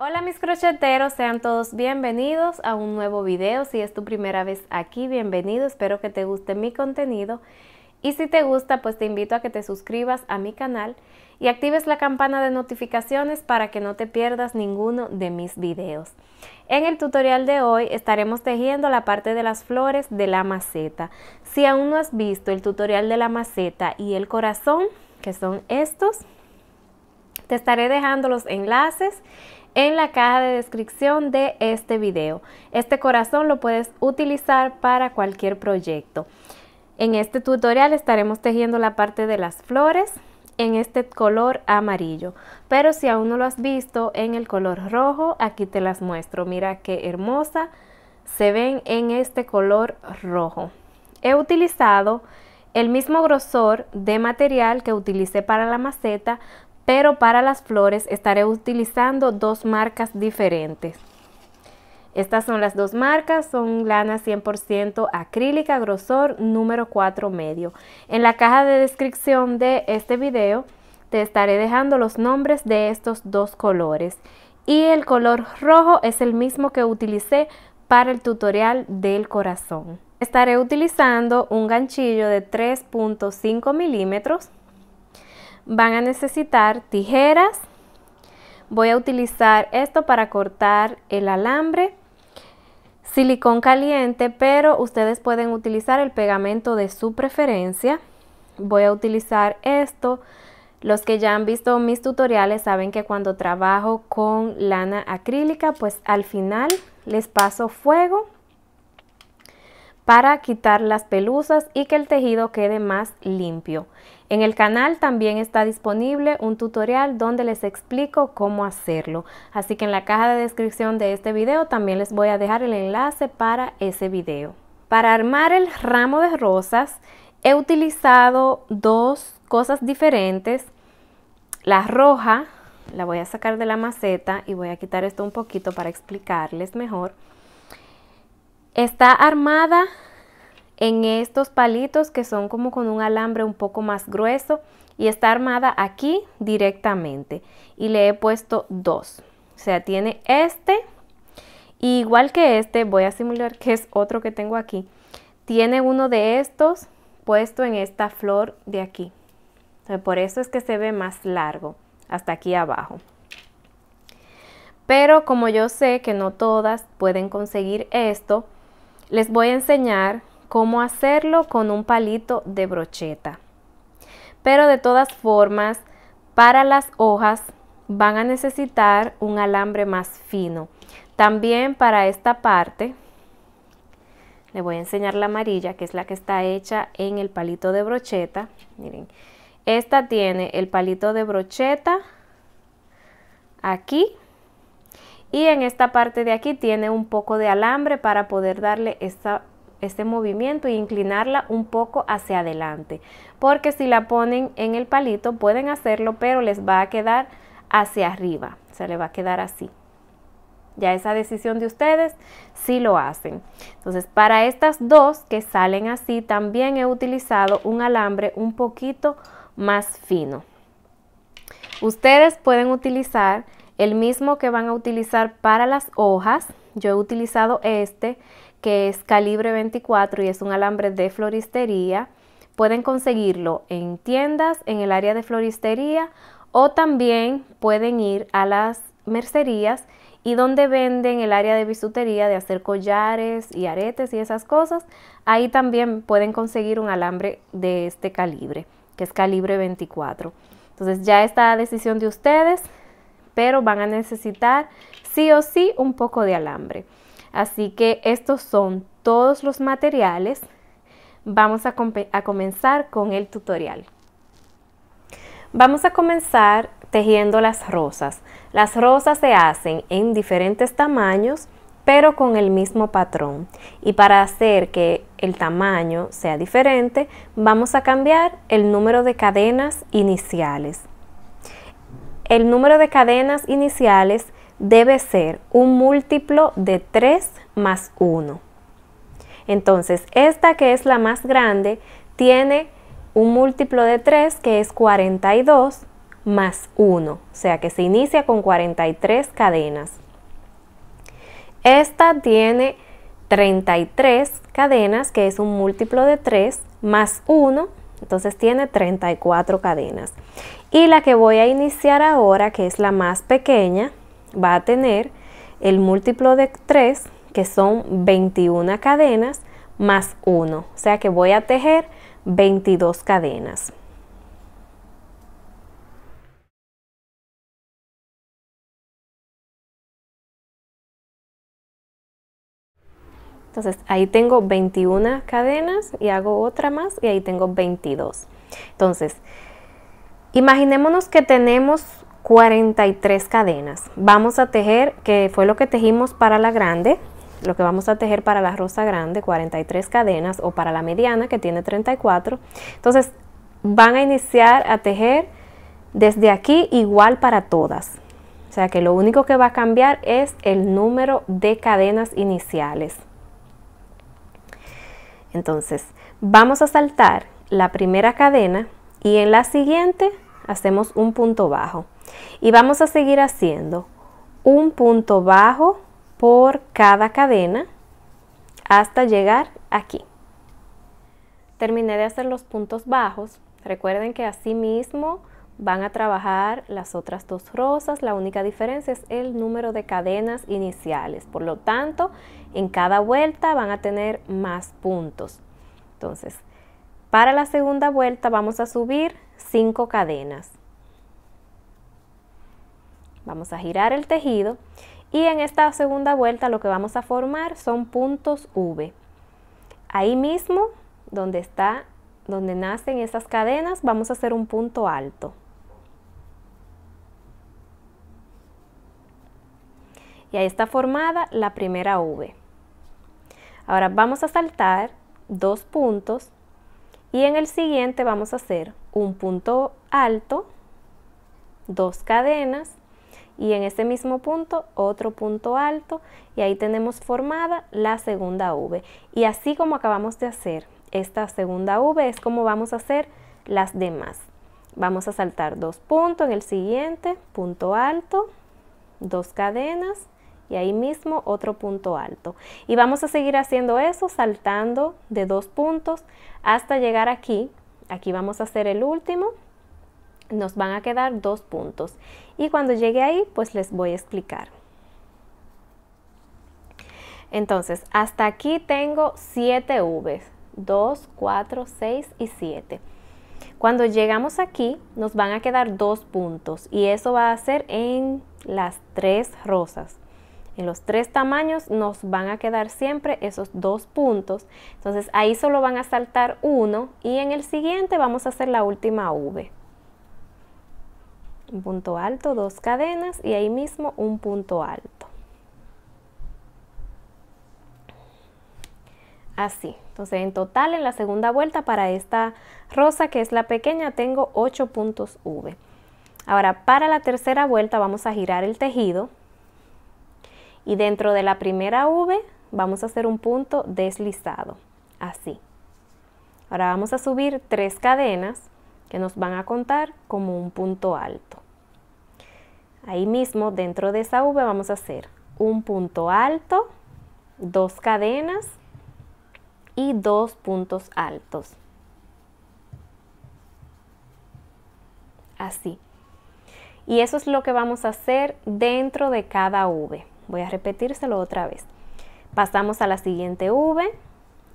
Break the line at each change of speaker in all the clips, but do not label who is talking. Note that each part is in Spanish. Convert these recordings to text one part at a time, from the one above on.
Hola mis crocheteros, sean todos bienvenidos a un nuevo video. Si es tu primera vez aquí, bienvenido, espero que te guste mi contenido. Y si te gusta, pues te invito a que te suscribas a mi canal y actives la campana de notificaciones para que no te pierdas ninguno de mis videos. En el tutorial de hoy estaremos tejiendo la parte de las flores de la maceta. Si aún no has visto el tutorial de la maceta y el corazón, que son estos, te estaré dejando los enlaces en la caja de descripción de este video. Este corazón lo puedes utilizar para cualquier proyecto. En este tutorial estaremos tejiendo la parte de las flores en este color amarillo, pero si aún no lo has visto en el color rojo, aquí te las muestro. Mira qué hermosa se ven en este color rojo. He utilizado el mismo grosor de material que utilicé para la maceta, pero para las flores estaré utilizando dos marcas diferentes. Estas son las dos marcas, son lana 100% acrílica, grosor número 4 medio. En la caja de descripción de este video te estaré dejando los nombres de estos dos colores. Y el color rojo es el mismo que utilicé para el tutorial del corazón. Estaré utilizando un ganchillo de 3.5 milímetros. Van a necesitar tijeras. Voy a utilizar esto para cortar el alambre, silicón caliente, pero ustedes pueden utilizar el pegamento de su preferencia. Voy a utilizar esto. Los que ya han visto mis tutoriales saben que cuando trabajo con lana acrílica, pues al final les paso fuego para quitar las pelusas y que el tejido quede más limpio. En el canal también está disponible un tutorial donde les explico cómo hacerlo. Así que en la caja de descripción de este video también les voy a dejar el enlace para ese video. Para armar el ramo de rosas he utilizado dos cosas diferentes. La roja la voy a sacar de la maceta y voy a quitar esto un poquito para explicarles mejor. Está armada en estos palitos que son como con un alambre un poco más grueso y está armada aquí directamente y le he puesto dos, o sea, tiene este, y igual que este, voy a simular que es otro que tengo aquí, tiene uno de estos puesto en esta flor de aquí. Entonces, por eso es que se ve más largo hasta aquí abajo. Pero como yo sé que no todas pueden conseguir esto, les voy a enseñar cómo hacerlo con un palito de brocheta. Pero de todas formas, para las hojas van a necesitar un alambre más fino. También para esta parte, les voy a enseñar la amarilla, que es la que está hecha en el palito de brocheta. Miren, esta tiene el palito de brocheta aquí. Y en esta parte de aquí tiene un poco de alambre para poder darle este movimiento e inclinarla un poco hacia adelante. Porque si la ponen en el palito pueden hacerlo, pero les va a quedar hacia arriba. Se le va a quedar así. Ya esa decisión de ustedes si lo hacen. Entonces para estas dos que salen así también he utilizado un alambre un poquito más fino. Ustedes pueden utilizar el mismo que van a utilizar para las hojas. Yo he utilizado este que es calibre 24 y es un alambre de floristería. Pueden conseguirlo en tiendas, en el área de floristería, o también pueden ir a las mercerías y donde venden el área de bisutería, de hacer collares y aretes y esas cosas. Ahí también pueden conseguir un alambre de este calibre, que es calibre 24. Entonces ya está a decisión de ustedes, pero van a necesitar sí o sí un poco de alambre. Así que estos son todos los materiales. Vamos a comenzar con el tutorial. Vamos a comenzar tejiendo las rosas. Las rosas se hacen en diferentes tamaños, pero con el mismo patrón. Y para hacer que el tamaño sea diferente, vamos a cambiar el número de cadenas iniciales. El número de cadenas iniciales debe ser un múltiplo de 3 más 1. Entonces, esta que es la más grande tiene un múltiplo de 3 que es 42 más 1, o sea que se inicia con 43 cadenas. Esta tiene 33 cadenas, que es un múltiplo de 3, más 1, entonces tiene 34 cadenas. Y la que voy a iniciar ahora, que es la más pequeña, va a tener el múltiplo de 3, que son 21 cadenas, más 1, o sea que voy a tejer 22 cadenas. Entonces ahí tengo 21 cadenas y hago otra más y ahí tengo 22. Entonces, imaginémonos que tenemos 43 cadenas. Vamos a tejer, que fue lo que tejimos para la grande, lo que vamos a tejer para la rosa grande, 43 cadenas, o para la mediana, que tiene 34. Entonces, van a iniciar a tejer desde aquí igual para todas. O sea que lo único que va a cambiar es el número de cadenas iniciales. Entonces, vamos a saltar la primera cadena y en la siguiente hacemos un punto bajo. Y vamos a seguir haciendo un punto bajo por cada cadena hasta llegar aquí. Terminé de hacer los puntos bajos. Recuerden que así mismo van a trabajar las otras dos rosas. La única diferencia es el número de cadenas iniciales. Por lo tanto, en cada vuelta van a tener más puntos. Entonces, para la segunda vuelta vamos a subir 5 cadenas. Vamos a girar el tejido y en esta segunda vuelta lo que vamos a formar son puntos V. Ahí mismo, donde nacen esas cadenas, vamos a hacer un punto alto. Y ahí está formada la primera V. Ahora vamos a saltar 2 puntos y en el siguiente vamos a hacer un punto alto, 2 cadenas y en ese mismo punto otro punto alto y ahí tenemos formada la segunda V. Y así como acabamos de hacer esta segunda V es como vamos a hacer las demás. Vamos a saltar 2 puntos en el siguiente, punto alto, 2 cadenas y ahí mismo otro punto alto. Y vamos a seguir haciendo eso, saltando de 2 puntos hasta llegar aquí. Aquí vamos a hacer el último. Nos van a quedar 2 puntos. Y cuando llegue ahí, pues les voy a explicar. Entonces, hasta aquí tengo 7 V's. 2, 4, 6 y 7. Cuando llegamos aquí, nos van a quedar 2 puntos. Y eso va a ser en las 3 rosas. En los 3 tamaños nos van a quedar siempre esos 2 puntos. Entonces ahí solo van a saltar 1 y en el siguiente vamos a hacer la última V. Un punto alto, 2 cadenas y ahí mismo un punto alto. Así. Entonces en total en la segunda vuelta para esta rosa que es la pequeña tengo 8 puntos V. Ahora para la tercera vuelta vamos a girar el tejido. Y dentro de la primera V vamos a hacer un punto deslizado, así. Ahora vamos a subir 3 cadenas que nos van a contar como un punto alto. Ahí mismo dentro de esa V vamos a hacer un punto alto, 2 cadenas y 2 puntos altos. Así. Y eso es lo que vamos a hacer dentro de cada V. Voy a repetírselo otra vez. Pasamos a la siguiente V,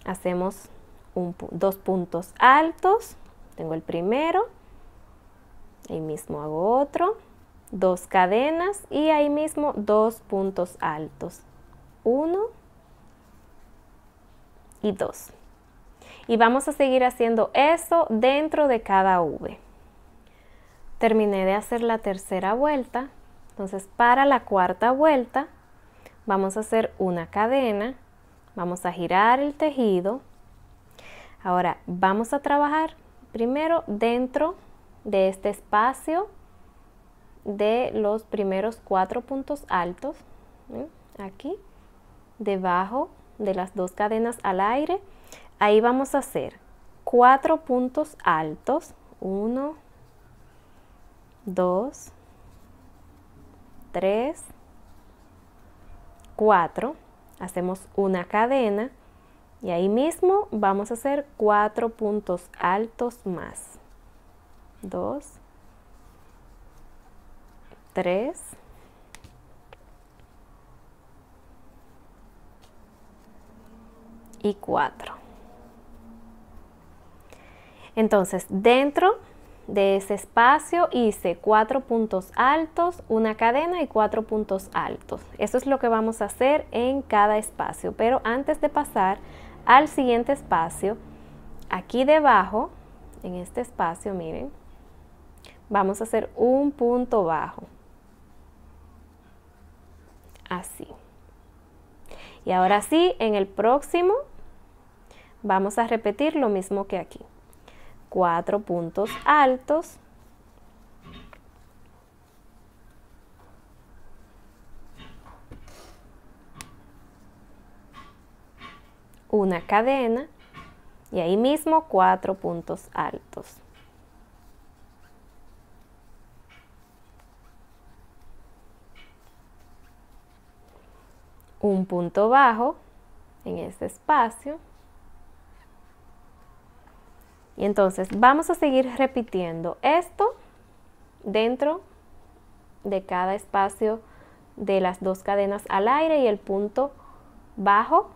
hacemos 2 puntos altos, tengo el primero, ahí mismo hago otro, 2 cadenas y ahí mismo 2 puntos altos, 1 y 2. Y vamos a seguir haciendo eso dentro de cada V. Terminé de hacer la tercera vuelta, entonces para la cuarta vuelta vamos a hacer una cadena, vamos a girar el tejido. Ahora vamos a trabajar primero dentro de este espacio de los primeros 4 puntos altos, aquí, debajo de las 2 cadenas al aire. Ahí vamos a hacer 4 puntos altos, 1, 2, 3, 4. Hacemos una cadena y ahí mismo vamos a hacer 4 puntos altos más. 2, 3, 4. Entonces, dentro de ese espacio hice 4 puntos altos, una cadena y 4 puntos altos. Eso es lo que vamos a hacer en cada espacio. Pero antes de pasar al siguiente espacio, aquí debajo, en este espacio, miren, vamos a hacer un punto bajo. Así. Y ahora sí, en el próximo vamos a repetir lo mismo que aquí. 4 puntos altos, una cadena y ahí mismo 4 puntos altos. Un punto bajo en este espacio. Y entonces vamos a seguir repitiendo esto dentro de cada espacio de las 2 cadenas al aire y el punto bajo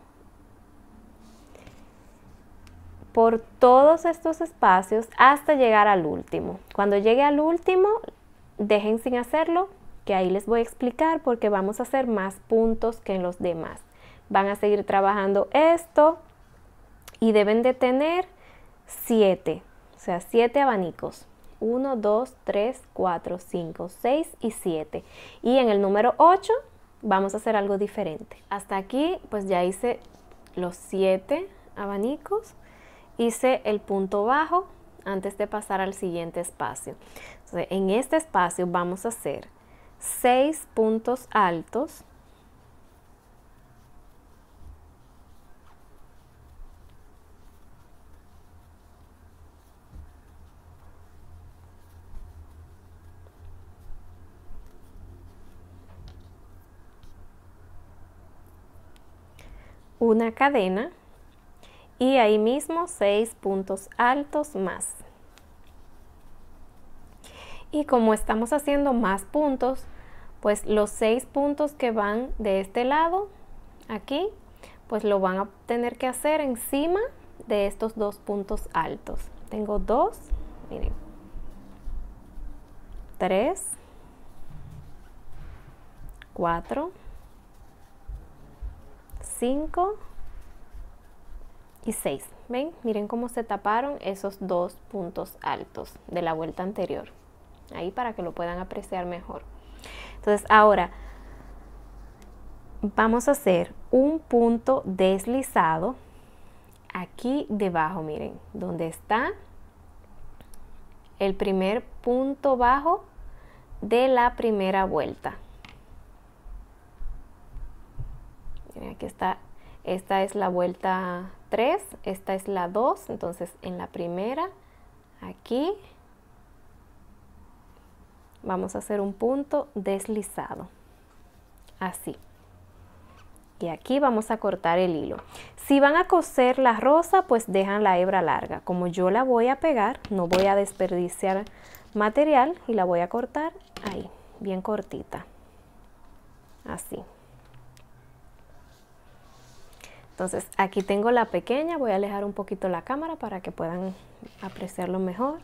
por todos estos espacios hasta llegar al último. Cuando llegue al último, dejen sin hacerlo, que ahí les voy a explicar porque vamos a hacer más puntos que en los demás. Van a seguir trabajando esto y deben de tener 7, o sea, 7 abanicos. 1, 2, 3, 4, 5, 6 y 7. Y en el número 8 vamos a hacer algo diferente. Hasta aquí pues ya hice los 7 abanicos. Hice el punto bajo antes de pasar al siguiente espacio. Entonces, en este espacio vamos a hacer 6 puntos altos. Una cadena y ahí mismo 6 puntos altos más. Y como estamos haciendo más puntos, pues los 6 puntos que van de este lado, aquí, pues lo van a tener que hacer encima de estos 2 puntos altos. Tengo 2, miren, 3, 4, 5 y 6. ¿Ven? Miren cómo se taparon esos 2 puntos altos de la vuelta anterior. Ahí para que lo puedan apreciar mejor. Entonces ahora vamos a hacer un punto deslizado aquí debajo, miren, donde está el primer punto bajo de la primera vuelta. Miren, aquí está, esta es la vuelta 3, esta es la 2, entonces en la primera, aquí, vamos a hacer un punto deslizado, así. Y aquí vamos a cortar el hilo. Si van a coser la rosa, pues dejan la hebra larga. Como yo la voy a pegar, no voy a desperdiciar material y la voy a cortar ahí, bien cortita, así. Entonces aquí tengo la pequeña, voy a alejar un poquito la cámara para que puedan apreciarlo mejor.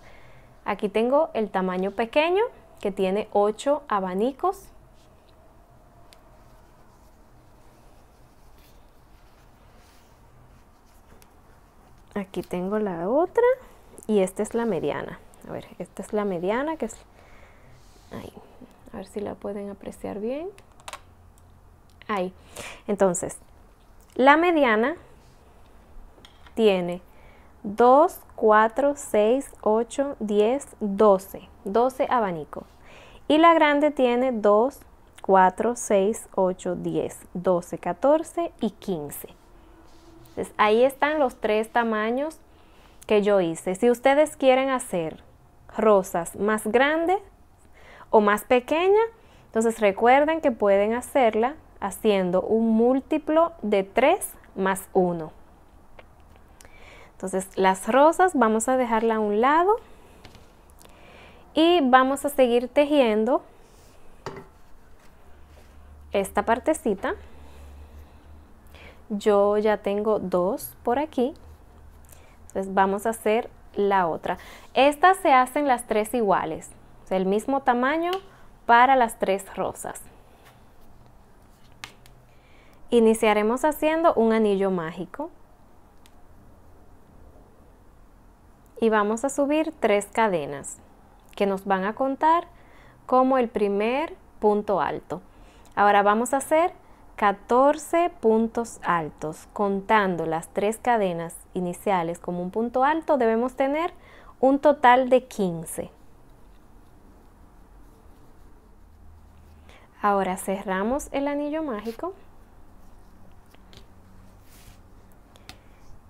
Aquí tengo el tamaño pequeño que tiene 8 abanicos. Aquí tengo la otra y esta es la mediana. A ver, esta es la mediana que es ahí. A ver si la pueden apreciar bien. Ahí. Entonces, la mediana tiene 2, 4, 6, 8, 10, 12. 12 abanicos. Y la grande tiene 2, 4, 6, 8, 10, 12, 14 y 15. Entonces, ahí están los 3 tamaños que yo hice. Si ustedes quieren hacer rosas más grandes, o más pequeña, entonces recuerden que pueden hacerla haciendo un múltiplo de 3 más 1. Entonces las rosas vamos a dejarla a un lado y vamos a seguir tejiendo esta partecita. Yo ya tengo 2 por aquí, entonces vamos a hacer la otra. Estas se hacen las 3 iguales, o sea, el mismo tamaño para las 3 rosas. Iniciaremos haciendo un anillo mágico y vamos a subir 3 cadenas que nos van a contar como el primer punto alto. Ahora vamos a hacer 14 puntos altos. Contando las 3 cadenas iniciales como un punto alto, debemos tener un total de 15. Ahora cerramos el anillo mágico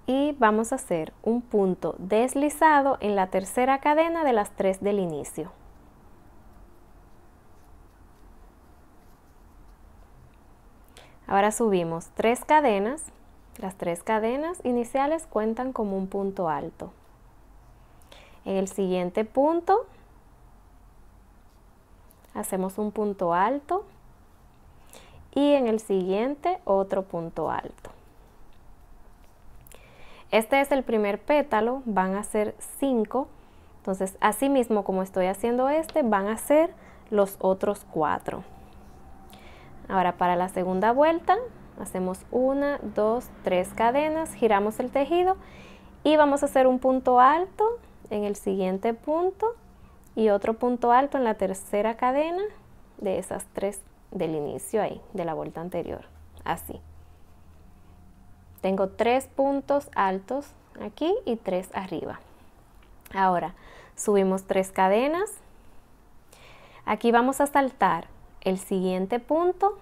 y vamos a hacer un punto deslizado en la tercera cadena de las 3 del inicio. Ahora subimos 3 cadenas, las 3 cadenas iniciales cuentan como un punto alto. En el siguiente punto hacemos un punto alto y en el siguiente otro punto alto. Este es el primer pétalo, van a ser 5, entonces así mismo como estoy haciendo este, van a ser los otros 4. Ahora para la segunda vuelta hacemos 1, 2, 3 cadenas, giramos el tejido y vamos a hacer un punto alto en el siguiente punto y otro punto alto en la tercera cadena de esas 3 del inicio ahí, de la vuelta anterior, así. Tengo 3 puntos altos aquí y 3 arriba. Ahora subimos 3 cadenas. Aquí vamos a saltar el siguiente punto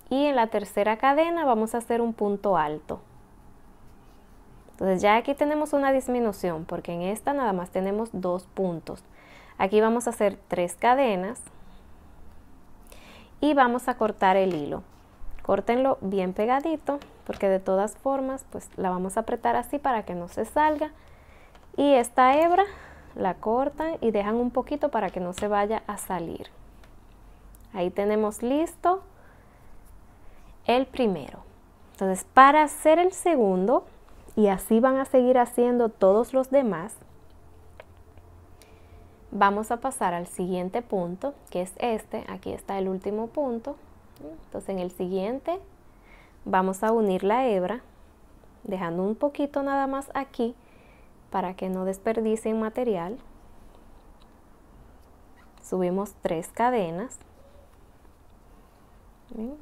y en la tercera cadena vamos a hacer un punto alto. Entonces ya aquí tenemos una disminución porque en esta nada más tenemos 2 puntos. Aquí vamos a hacer 3 cadenas y vamos a cortar el hilo. Córtenlo bien pegadito porque de todas formas pues la vamos a apretar así para que no se salga. Y esta hebra la cortan y dejan un poquito para que no se vaya a salir. Ahí tenemos listo el primero. Entonces para hacer el segundo, y así van a seguir haciendo todos los demás, vamos a pasar al siguiente punto, que es este. Aquí está el último punto. Entonces en el siguiente vamos a unir la hebra, dejando un poquito nada más aquí para que no desperdicien material. Subimos 3 cadenas.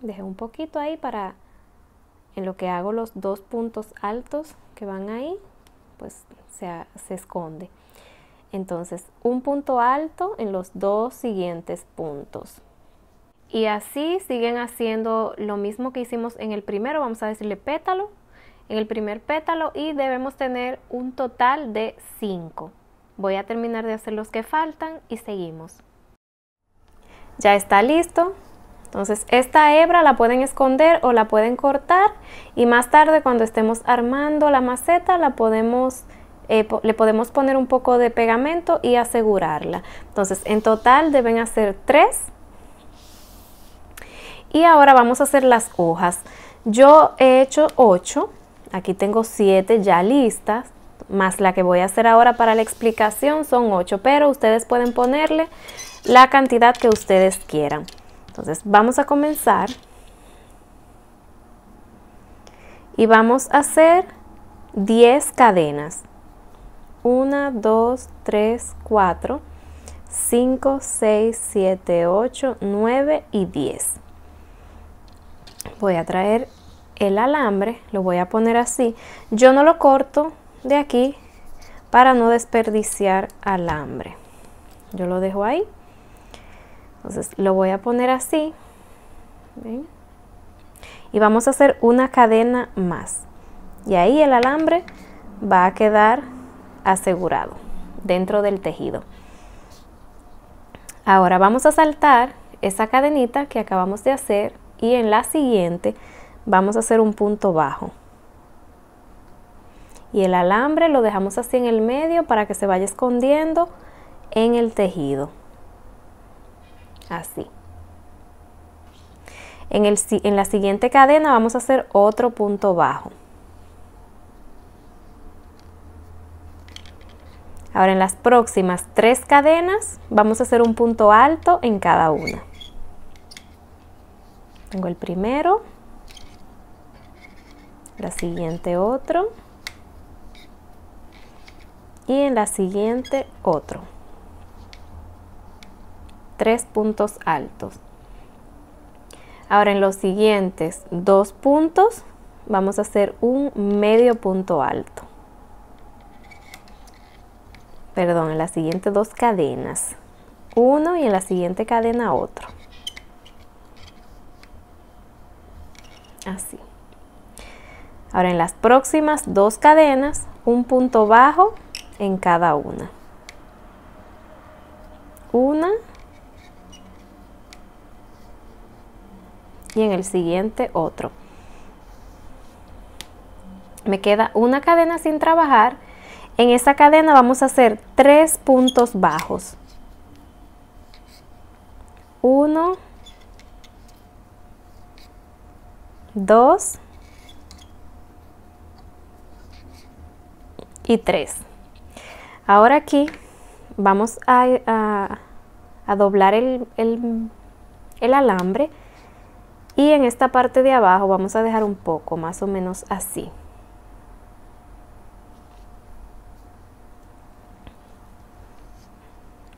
Dejé un poquito ahí para, en lo que hago los 2 puntos altos que van ahí, pues se esconde. Entonces un punto alto en los 2 siguientes puntos. Y así siguen haciendo lo mismo que hicimos en el primero. Vamos a decirle pétalo en el primer pétalo y debemos tener un total de 5. Voy a terminar de hacer los que faltan y seguimos. Ya está listo. Entonces esta hebra la pueden esconder o la pueden cortar y más tarde cuando estemos armando la maceta le podemos poner un poco de pegamento y asegurarla. Entonces en total deben hacer 3. Y ahora vamos a hacer las hojas. Yo he hecho 8, aquí tengo 7 ya listas, más la que voy a hacer ahora para la explicación son 8, pero ustedes pueden ponerle la cantidad que ustedes quieran. Entonces vamos a comenzar y vamos a hacer 10 cadenas. 1, 2, 3, 4, 5, 6, 7, 8, 9 y 10. Voy a traer el alambre, lo voy a poner así. Yo no lo corto de aquí para no desperdiciar alambre. Yo lo dejo ahí. Entonces lo voy a poner así. ¿Ven? Y vamos a hacer una cadena más. Y ahí el alambre va a quedar asegurado dentro del tejido. Ahora vamos a saltar esa cadenita que acabamos de hacer y en la siguiente vamos a hacer un punto bajo. Y el alambre lo dejamos así en el medio para que se vaya escondiendo en el tejido. Así. En la siguiente cadena vamos a hacer otro punto bajo. Ahora en las próximas 3 cadenas vamos a hacer un punto alto en cada una. Tengo el primero, la siguiente otro y en la siguiente otro. 3 puntos altos. Ahora en los siguientes 2 puntos vamos a hacer un medio punto alto. Perdón, en las siguientes 2 cadenas. Uno y en la siguiente cadena otro. Así. Ahora en las próximas 2 cadenas, un punto bajo en cada una. Una. Y en el siguiente otro. Me queda una cadena sin trabajar. En esa cadena vamos a hacer 3 puntos bajos. 1, 2 y 3. Ahora aquí vamos a doblar el alambre y en esta parte de abajo vamos a dejar un poco, más o menos así.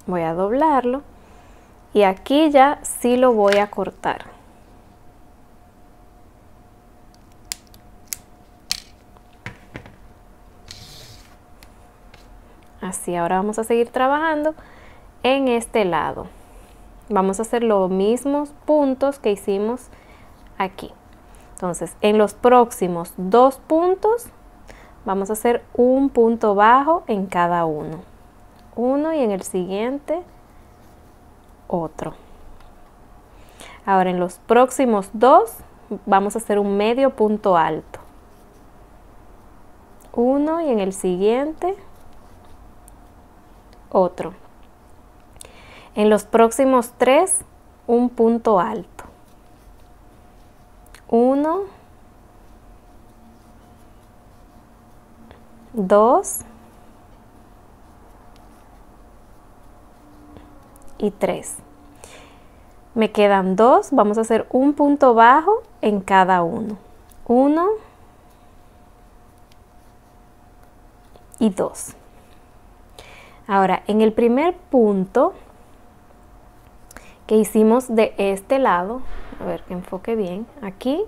Voy a doblarlo y aquí ya sí lo voy a cortar. Así, ahora vamos a seguir trabajando en este lado. Vamos a hacer los mismos puntos que hicimos aquí. Entonces, en los próximos 2 puntos vamos a hacer un punto bajo en cada uno. Uno y en el siguiente otro. Ahora en los próximos 2 vamos a hacer un medio punto alto. Uno y en el siguiente otro. En los próximos 3 un punto alto. Uno, 2 y 3. Me quedan 2, vamos a hacer un punto bajo en cada uno. 1 y 2. Ahora, en el primer punto que hicimos de este lado, a ver que enfoque bien, aquí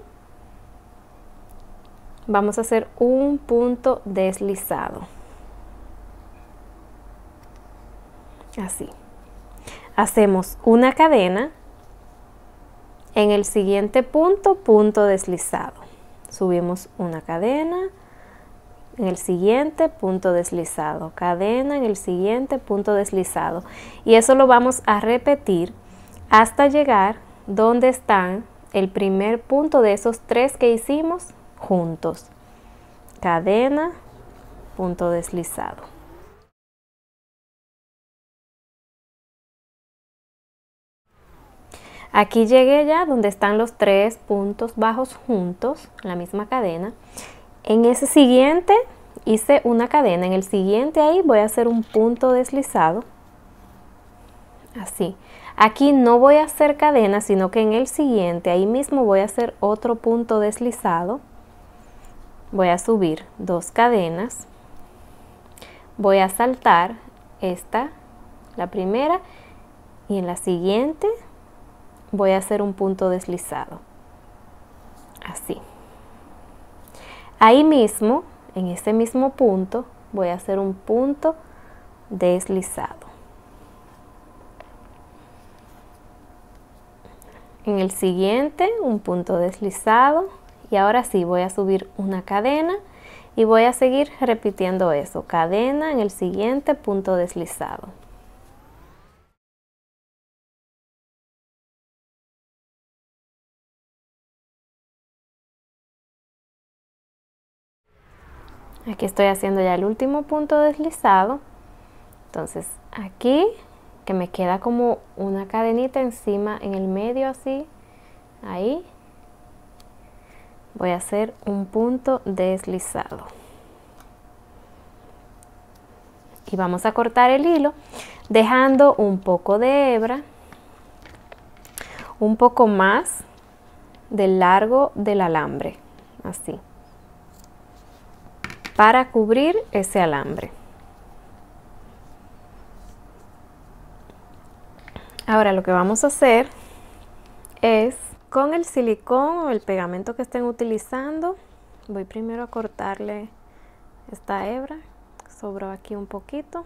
vamos a hacer un punto deslizado. Así. Hacemos una cadena, en el siguiente punto, punto deslizado. Subimos una cadena, en el siguiente punto deslizado, cadena, en el siguiente punto deslizado. Y eso lo vamos a repetir hasta llegar donde están el primer punto de esos 3 que hicimos juntos. Cadena, punto deslizado. Aquí llegué ya donde están los 3 puntos bajos juntos, en la misma cadena. En ese siguiente hice una cadena, en el siguiente ahí voy a hacer un punto deslizado, así. Aquí no voy a hacer cadena, sino que en el siguiente, ahí mismo voy a hacer otro punto deslizado. Voy a subir 2 cadenas, voy a saltar esta, la primera, y en la siguiente voy a hacer un punto deslizado, así. Ahí mismo, en ese mismo punto, voy a hacer un punto deslizado. En el siguiente, un punto deslizado. Y ahora sí, voy a subir una cadena y voy a seguir repitiendo eso. Cadena, en el siguiente, punto deslizado. Aquí estoy haciendo ya el último punto deslizado. Entonces aquí, que me queda como una cadenita encima en el medio así, ahí voy a hacer un punto deslizado. Y vamos a cortar el hilo dejando un poco de hebra, un poco más del largo del alambre, así, para cubrir ese alambre. Ahora lo que vamos a hacer es, con el silicón o el pegamento que estén utilizando, voy primero a cortarle esta hebra, sobró aquí un poquito.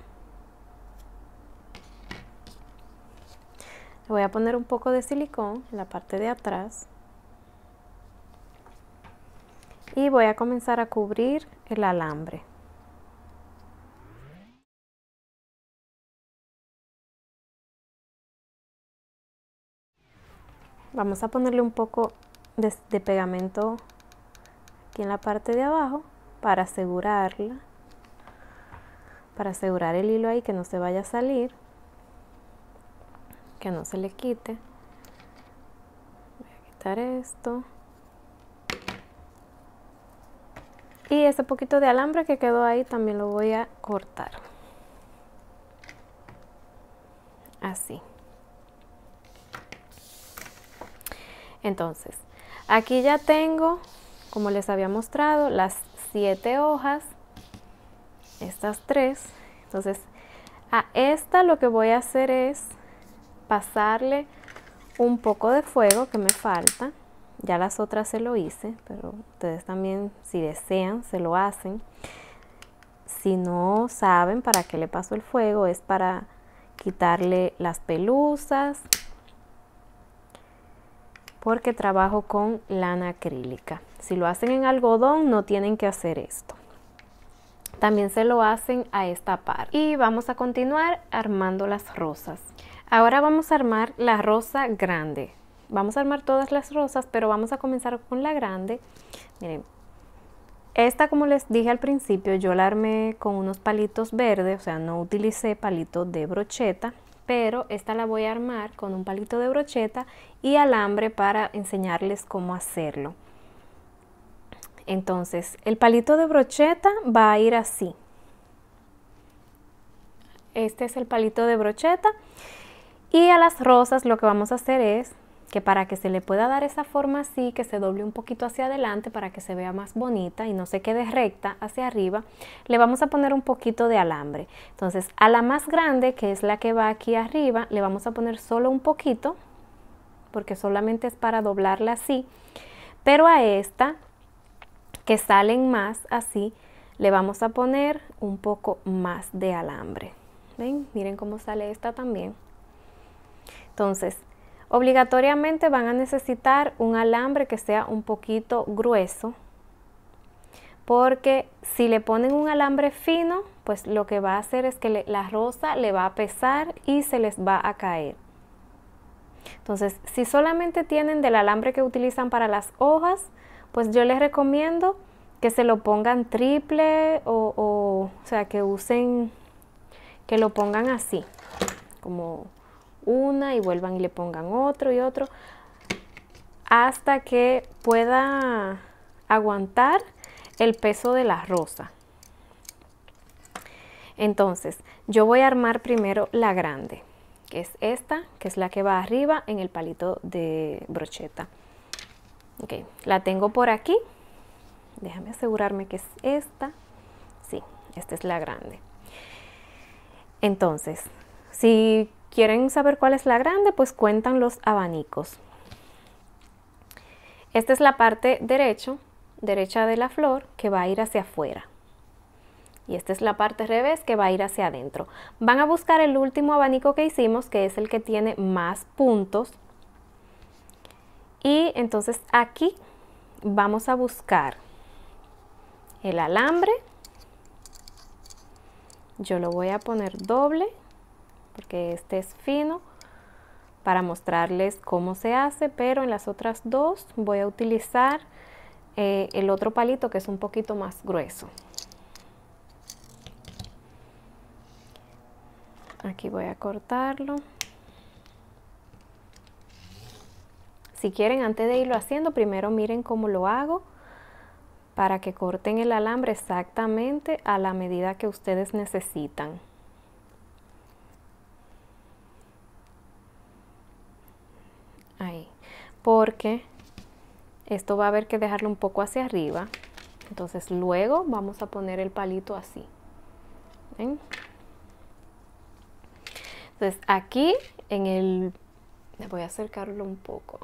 Le voy a poner un poco de silicón en la parte de atrás y voy a comenzar a cubrir el alambre. Vamos a ponerle un poco de pegamento aquí en la parte de abajo para asegurarla, para asegurar el hilo ahí que no se vaya a salir, que no se le quite. Voy a quitar esto. Y ese poquito de alambre que quedó ahí también lo voy a cortar. Así. Entonces, aquí ya tengo, como les había mostrado, las 7 hojas, estas 3. Entonces, a esta lo que voy a hacer es pasarle un poco de fuego que me falta. Ya las otras se lo hice, pero ustedes también, si desean, se lo hacen. Si no saben para qué le paso el fuego, es para quitarle las pelusas, porque trabajo con lana acrílica. Si lo hacen en algodón, no tienen que hacer esto. También se lo hacen a esta parte. Y vamos a continuar armando las rosas. Ahora vamos a armar la rosa grande. Vamos a armar todas las rosas, pero vamos a comenzar con la grande. Miren, esta, como les dije al principio, yo la armé con unos palitos verdes, o sea, no utilicé palitos de brocheta, pero esta la voy a armar con un palito de brocheta y alambre para enseñarles cómo hacerlo. Entonces, el palito de brocheta va a ir así. Este es el palito de brocheta. Y a las rosas lo que vamos a hacer es que, para que se le pueda dar esa forma así, que se doble un poquito hacia adelante para que se vea más bonita y no se quede recta hacia arriba, le vamos a poner un poquito de alambre. Entonces, a la más grande, que es la que va aquí arriba, le vamos a poner solo un poquito, porque solamente es para doblarla así. Pero a esta, que salen más así, le vamos a poner un poco más de alambre. ¿Ven? Miren cómo sale esta también. Entonces, obligatoriamente van a necesitar un alambre que sea un poquito grueso, porque si le ponen un alambre fino, pues lo que va a hacer es que la rosa le va a pesar y se les va a caer. Entonces, si solamente tienen del alambre que utilizan para las hojas, pues yo les recomiendo que se lo pongan triple o sea, que usen, que lo pongan así, como una y vuelvan y le pongan otro y otro, hasta que pueda aguantar el peso de la rosa. Entonces, yo voy a armar primero la grande, que es esta, que es la que va arriba en el palito de brocheta. Ok, la tengo por aquí. Déjame asegurarme que es esta. Sí, esta es la grande. Entonces, si quieren saber cuál es la grande, pues cuentan los abanicos. Esta es la parte derecha de la flor, que va a ir hacia afuera. Y esta es la parte revés, que va a ir hacia adentro. Van a buscar el último abanico que hicimos, que es el que tiene más puntos. Y entonces aquí vamos a buscar el alambre. Yo lo voy a poner doble, porque este es fino, para mostrarles cómo se hace, pero en las otras dos voy a utilizar el otro palito, que es un poquito más grueso. Aquí voy a cortarlo. Si quieren, antes de irlo haciendo, primero miren cómo lo hago para que corten el alambre exactamente a la medida que ustedes necesitan. Ahí, porque esto va a haber que dejarlo un poco hacia arriba. Entonces luego vamos a poner el palito así. ¿Ven? Entonces aquí en el, voy a acercarlo un poco,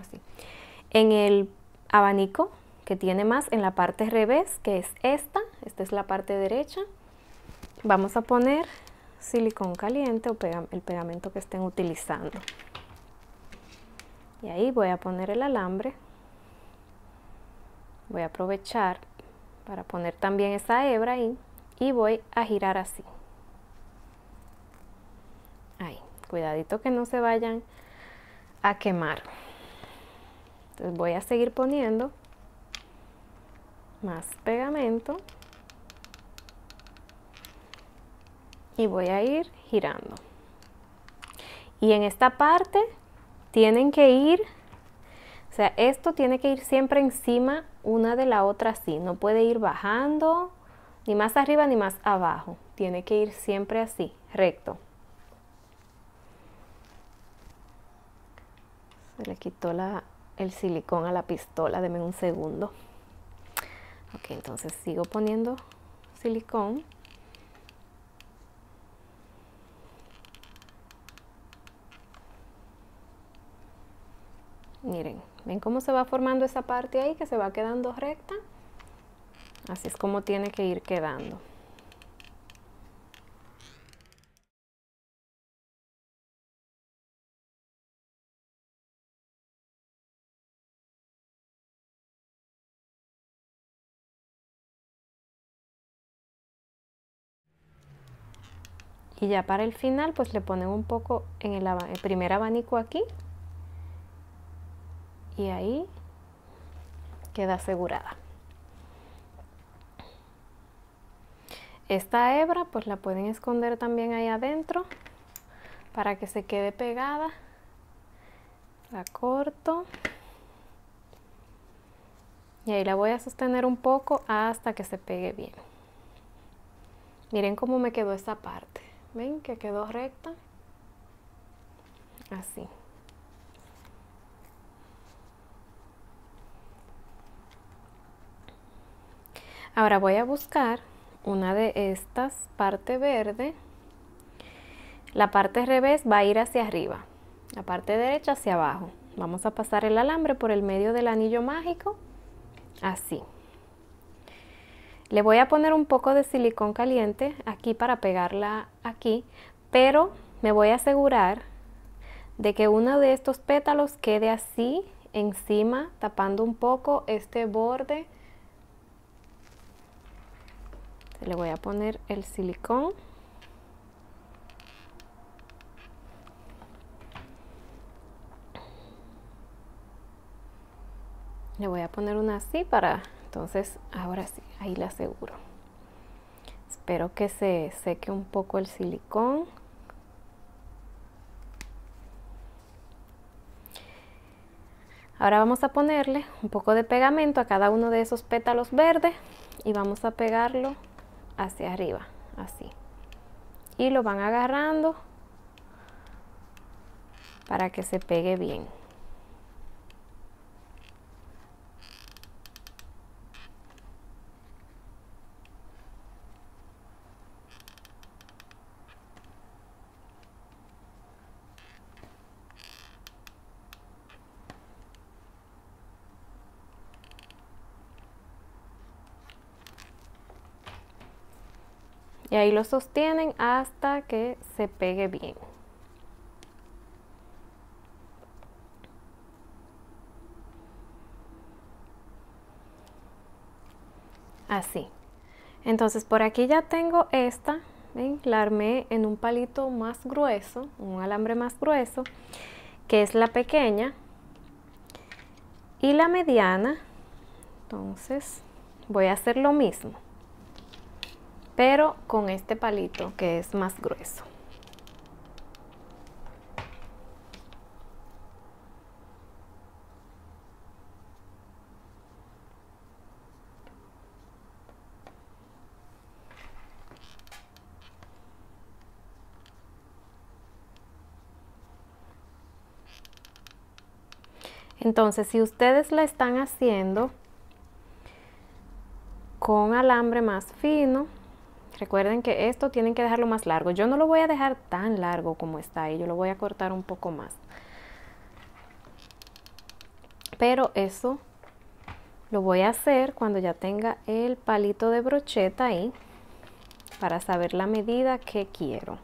así. En el abanico que tiene más en la parte revés, que es esta es la parte derecha, vamos a poner silicón caliente o el pegamento que estén utilizando. Y ahí voy a poner el alambre. Voy a aprovechar para poner también esa hebra ahí y voy a girar así. Ahí, cuidadito que no se vayan a quemar. Entonces voy a seguir poniendo más pegamento y voy a ir girando. Y en esta parte tienen que ir, o sea, esto tiene que ir siempre encima una de la otra así, no puede ir bajando ni más arriba ni más abajo, tiene que ir siempre así, recto. Se le quitó el silicón a la pistola, denme un segundo. Ok, entonces sigo poniendo silicón. Miren, ¿ven cómo se va formando esa parte ahí que se va quedando recta? Así es como tiene que ir quedando. Y ya para el final pues le ponen un poco en el primer abanico aquí. Y ahí queda asegurada. Esta hebra pues la pueden esconder también ahí adentro para que se quede pegada. La corto. Y ahí la voy a sostener un poco hasta que se pegue bien. Miren cómo me quedó esa parte. ¿Ven que quedó recta? Así. Ahora voy a buscar una de estas, parte verde. La parte revés va a ir hacia arriba, la parte derecha hacia abajo. Vamos a pasar el alambre por el medio del anillo mágico, así. Le voy a poner un poco de silicón caliente aquí para pegarla aquí, pero me voy a asegurar de que uno de estos pétalos quede así encima, tapando un poco este borde. Le voy a poner el silicón. Le voy a poner una así para, entonces, ahora sí, ahí la aseguro. Espero que se seque un poco el silicón. Ahora vamos a ponerle un poco de pegamento a cada uno de esos pétalos verdes y vamos a pegarlo hacia arriba, así. Y lo van agarrando para que se pegue bien. Y ahí lo sostienen hasta que se pegue bien. Así. Entonces por aquí ya tengo esta, ¿ven? La armé en un palito más grueso, un alambre más grueso, que es la pequeña. Y la mediana, entonces voy a hacer lo mismo, pero con este palito que es más grueso. Entonces, si ustedes la están haciendo con alambre más fino, recuerden que esto tienen que dejarlo más largo. Yo no lo voy a dejar tan largo como está ahí, yo lo voy a cortar un poco más. Pero eso lo voy a hacer cuando ya tenga el palito de brocheta ahí, para saber la medida que quiero.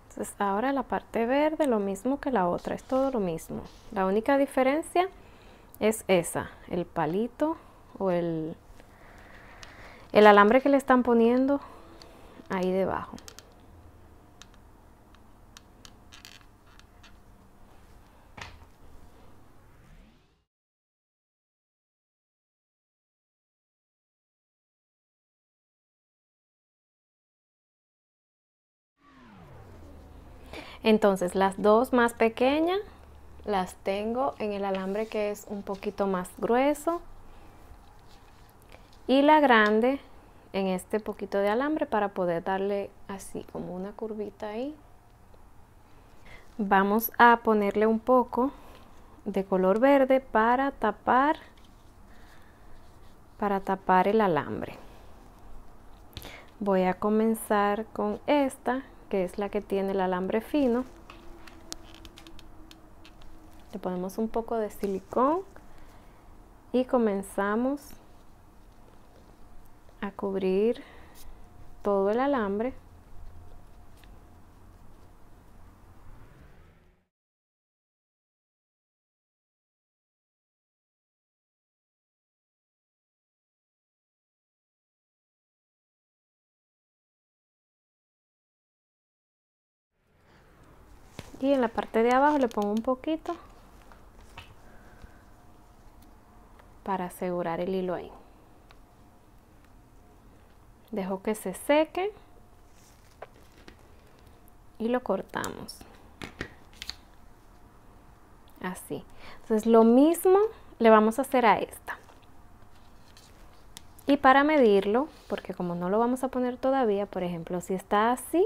Entonces ahora la parte verde, lo mismo que la otra, es todo lo mismo. La única diferencia es esa, el palito o el alambre que le están poniendo ahí debajo. Entonces las dos más pequeñas las tengo en el alambre que es un poquito más grueso, y la grande en este poquito de alambre para poder darle así como una curvita ahí. Vamos a ponerle un poco de color verde para tapar el alambre. Voy a comenzar con esta, que es la que tiene el alambre fino. Le ponemos un poco de silicón y comenzamos a cubrir todo el alambre. Y en la parte de abajo le pongo un poquito para asegurar el hilo ahí. Dejo que se seque y lo cortamos así. Entonces lo mismo le vamos a hacer a esta. Y para medirlo, porque como no lo vamos a poner todavía, por ejemplo, si está así,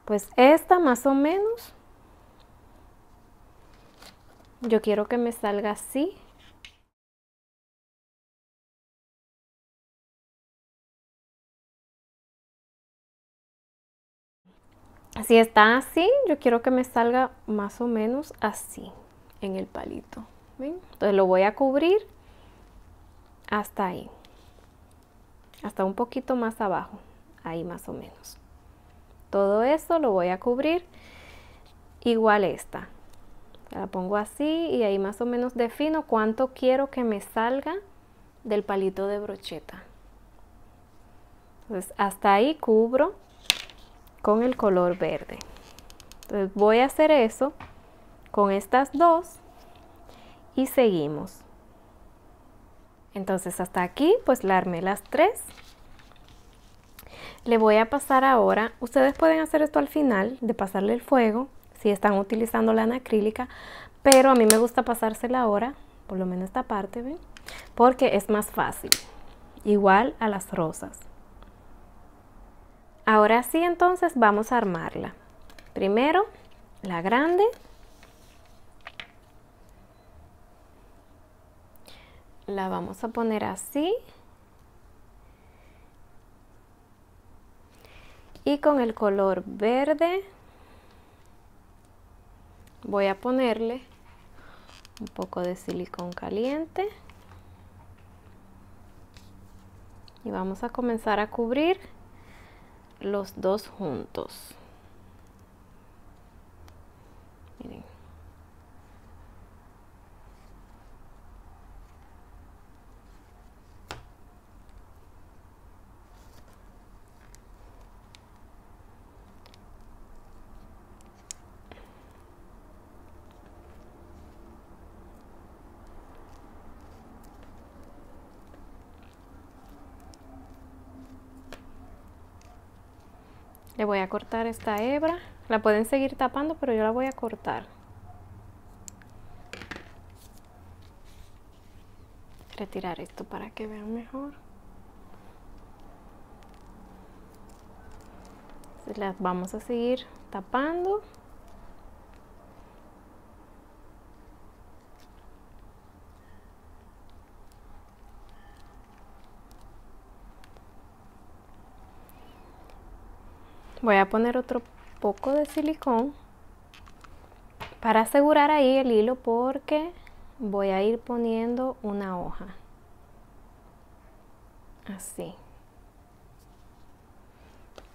pues esta más o menos, yo quiero que me salga así. Si está así, yo quiero que me salga más o menos así en el palito. ¿Ven? Entonces lo voy a cubrir hasta ahí, hasta un poquito más abajo, ahí más o menos. Todo eso lo voy a cubrir igual esta. La pongo así y ahí más o menos defino cuánto quiero que me salga del palito de brocheta. Entonces hasta ahí cubro con el color verde. Entonces voy a hacer eso con estas dos y seguimos. Entonces hasta aquí pues la armé las tres. Le voy a pasar ahora, ustedes pueden hacer esto al final de pasarle el fuego si están utilizando lana acrílica, pero a mí me gusta pasársela ahora, por lo menos esta parte, ¿ven? Porque es más fácil, igual a las rosas. Ahora sí, entonces vamos a armarla. Primero la grande, la vamos a poner así y con el color verde voy a ponerle un poco de silicón caliente y vamos a comenzar a cubrir los dos juntos. Miren. Le voy a cortar esta hebra, la pueden seguir tapando, pero yo la voy a cortar. Retirar esto para que vean mejor. Entonces las vamos a seguir tapando. Voy a poner otro poco de silicón para asegurar ahí el hilo, porque voy a ir poniendo una hoja. Así.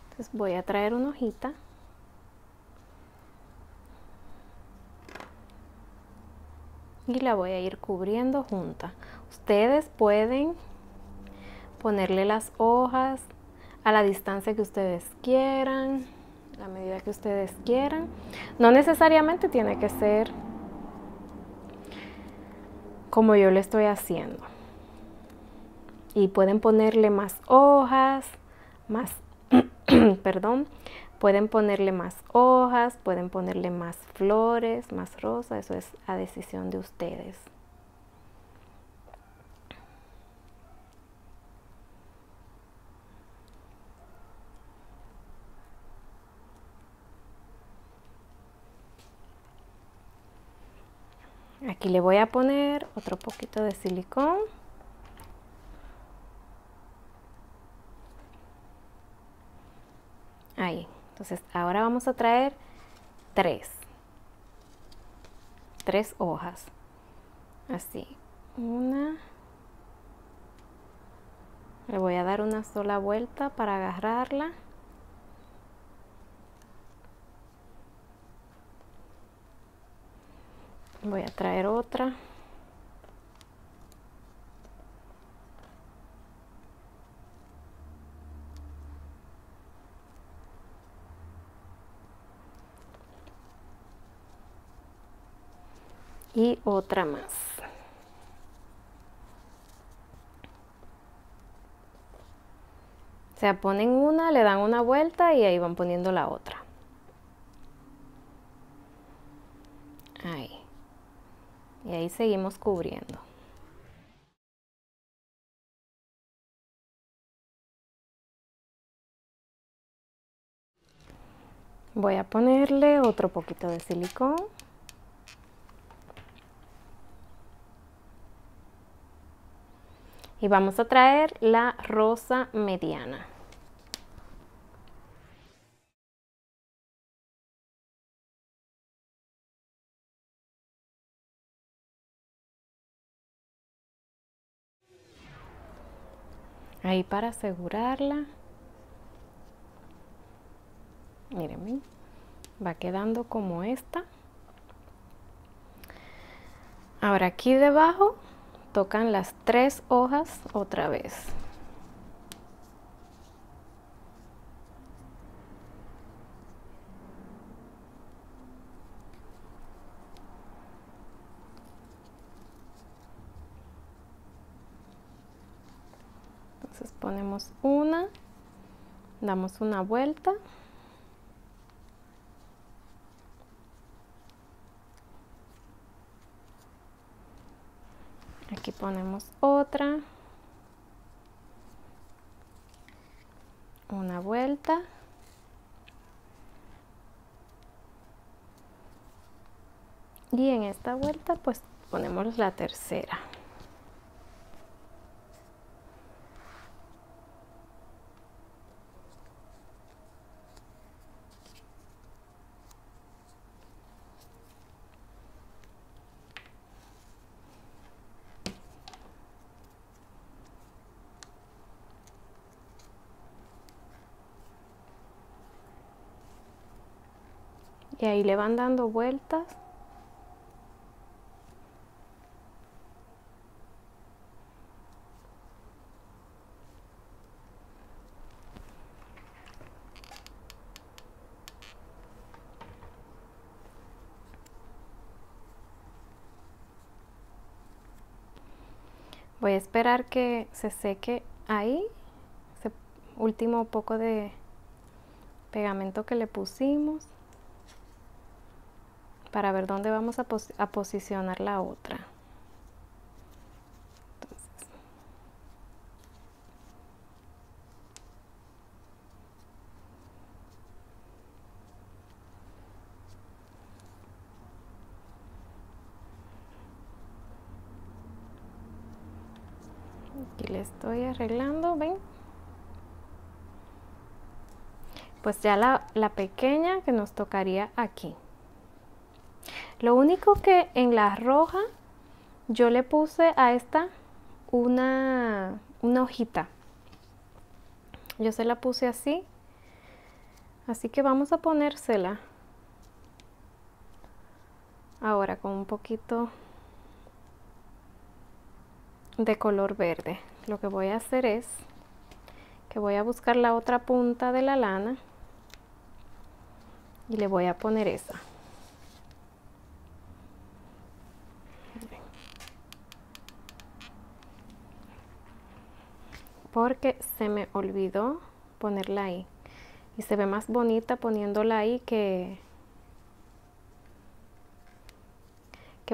Entonces voy a traer una hojita. Y la voy a ir cubriendo junta. Ustedes pueden ponerle las hojas a la distancia que ustedes quieran, la medida que ustedes quieran. No necesariamente tiene que ser como yo le estoy haciendo. Y pueden ponerle más hojas, más, perdón, pueden ponerle más hojas, pueden ponerle más flores, más rosas. Eso es a decisión de ustedes. Aquí le voy a poner otro poquito de silicón. Ahí. Entonces ahora vamos a traer tres hojas. Así. Una. Le voy a dar una sola vuelta para agarrarla. Voy a traer otra. Y otra más. O sea, ponen una, le dan una vuelta y ahí van poniendo la otra. Ahí. Y ahí seguimos cubriendo. Voy a ponerle otro poquito de silicón. Y vamos a traer la rosa mediana. Ahí para asegurarla. Mírenme, va quedando como esta. Ahora aquí debajo tocan las 3 hojas otra vez. Entonces ponemos una, damos una vuelta. Aquí ponemos otra, una vuelta. Y en esta vuelta pues ponemos la tercera. Y ahí le van dando vueltas. Voy a esperar que se seque ahí, ese último poco de pegamento que le pusimos, para ver dónde vamos a posicionar la otra. Entonces, Aquí le estoy arreglando, ven. Pues ya la pequeña que nos tocaría aquí. Lo único que en la roja yo le puse a esta una hojita. Yo se la puse así. Así que vamos a ponérsela ahora con un poquito de color verde. Lo que voy a hacer es que voy a buscar la otra punta de la lana y le voy a poner esa. Porque se me olvidó ponerla ahí. Y se ve más bonita poniéndola ahí que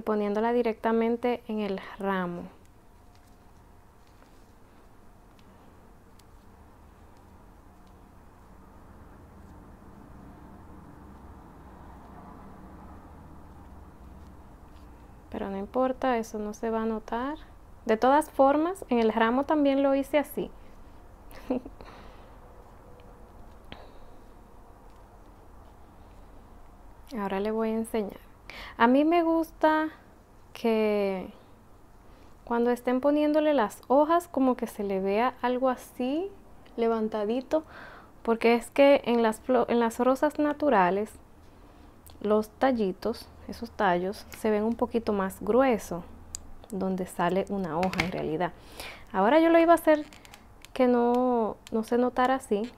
poniéndola directamente en el ramo. Pero no importa, eso no se va a notar. De todas formas, en el ramo también lo hice así. Ahora le voy a enseñar. A mí me gusta que cuando estén poniéndole las hojas como que se le vea algo así levantadito, porque es que en las rosas naturales los tallitos, esos tallos, se ven un poquito más gruesos, donde sale una hoja en realidad. Ahora yo lo iba a hacer que no se notara así,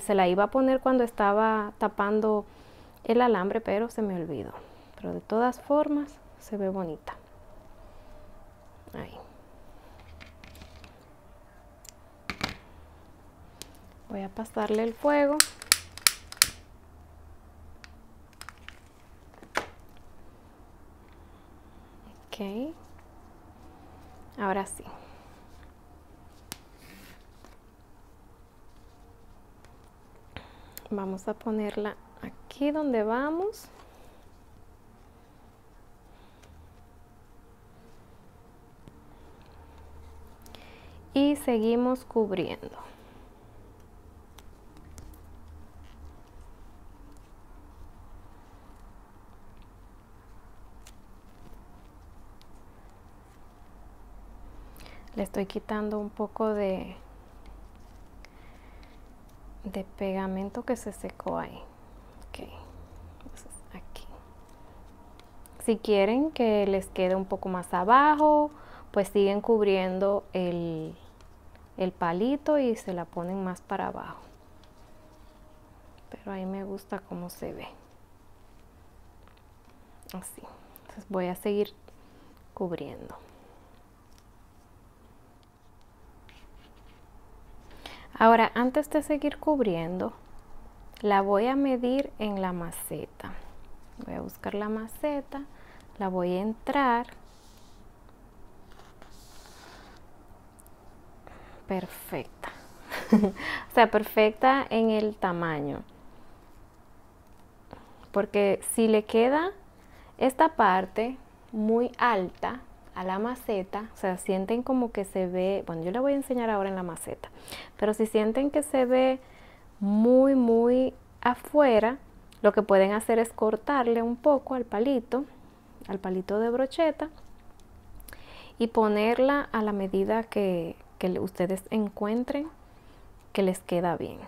se la iba a poner cuando estaba tapando el alambre, pero se me olvidó. Pero de todas formas se ve bonita. Ahí. Voy a pasarle el fuego. Ok. Ahora sí. Vamos a ponerla aquí donde vamos. Y seguimos cubriendo. Le estoy quitando un poco de pegamento que se secó ahí. Ok. Entonces aquí. Si quieren que les quede un poco más abajo, pues siguen cubriendo el palito y se la ponen más para abajo. Pero ahí me gusta cómo se ve. Así. Entonces voy a seguir cubriendo. Ahora, antes de seguir cubriendo, la voy a medir en la maceta. Voy a buscar la maceta, la voy a entrar. Perfecta. O sea, perfecta en el tamaño. Porque si le queda esta parte muy alta a la maceta, o sea, sienten como que se ve, bueno, yo le voy a enseñar ahora en la maceta, pero si sienten que se ve muy afuera, lo que pueden hacer es cortarle un poco al palito de brocheta y ponerla a la medida que ustedes encuentren que les queda bien.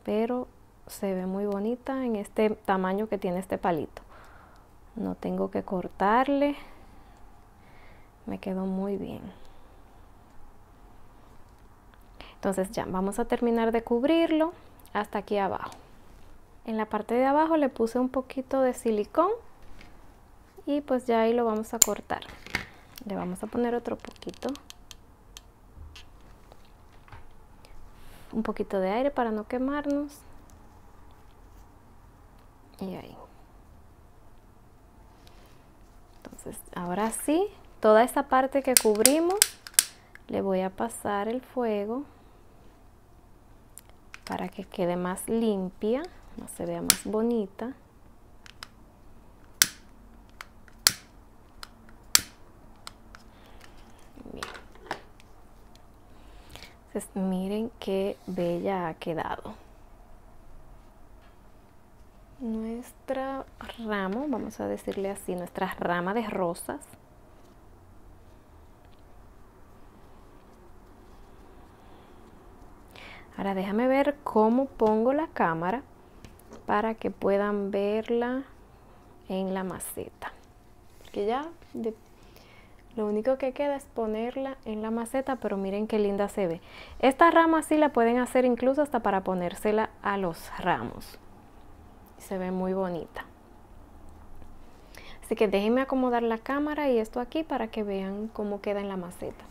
Pero se ve muy bonita en este tamaño que tiene este palito. No tengo que cortarle. Me quedó muy bien. Entonces ya, vamos a terminar de cubrirlo hasta aquí abajo. En la parte de abajo le puse un poquito de silicón y pues ya ahí lo vamos a cortar. Le vamos a poner otro poquito. Un poquito de aire para no quemarnos. Y ahí. Entonces, ahora sí, toda esta parte que cubrimos, le voy a pasar el fuego para que quede más limpia, no se vea más bonita. Bien. Entonces, miren qué bella ha quedado nuestra rama, vamos a decirle así, nuestra rama de rosas. Ahora déjame ver cómo pongo la cámara para que puedan verla en la maceta, porque ya lo único que queda es ponerla en la maceta, pero miren qué linda se ve. Esta rama sí la pueden hacer incluso hasta para ponérsela a los ramos. Se ve muy bonita. Así que déjenme acomodar la cámara y esto aquí para que vean cómo queda en la maceta.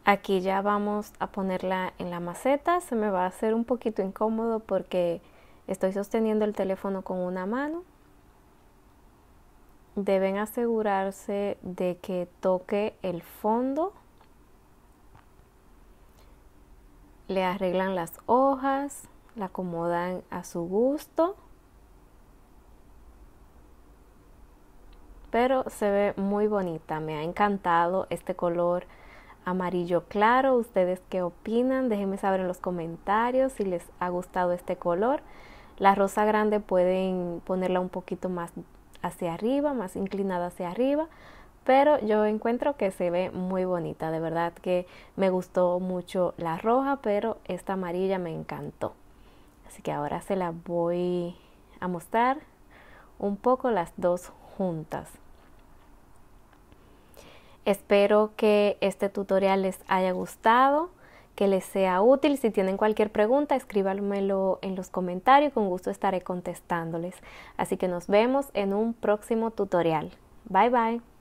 Aquí ya vamos a ponerla en la maceta. Se me va a hacer un poquito incómodo porque estoy sosteniendo el teléfono con una mano. Deben asegurarse de que toque el fondo. Le arreglan las hojas, la acomodan a su gusto. Pero se ve muy bonita, me ha encantado este color amarillo claro. ¿Ustedes qué opinan? Déjenme saber en los comentarios si les ha gustado este color. La rosa grande pueden ponerla un poquito más hacia arriba, más inclinada hacia arriba, pero yo encuentro que se ve muy bonita. De verdad que me gustó mucho la roja, pero esta amarilla me encantó. Así que ahora se la voy a mostrar un poco las dos juntas. Espero que este tutorial les haya gustado, que les sea útil. Si tienen cualquier pregunta, escríbanmelo en los comentarios, con gusto estaré contestándoles. Así que nos vemos en un próximo tutorial. Bye bye.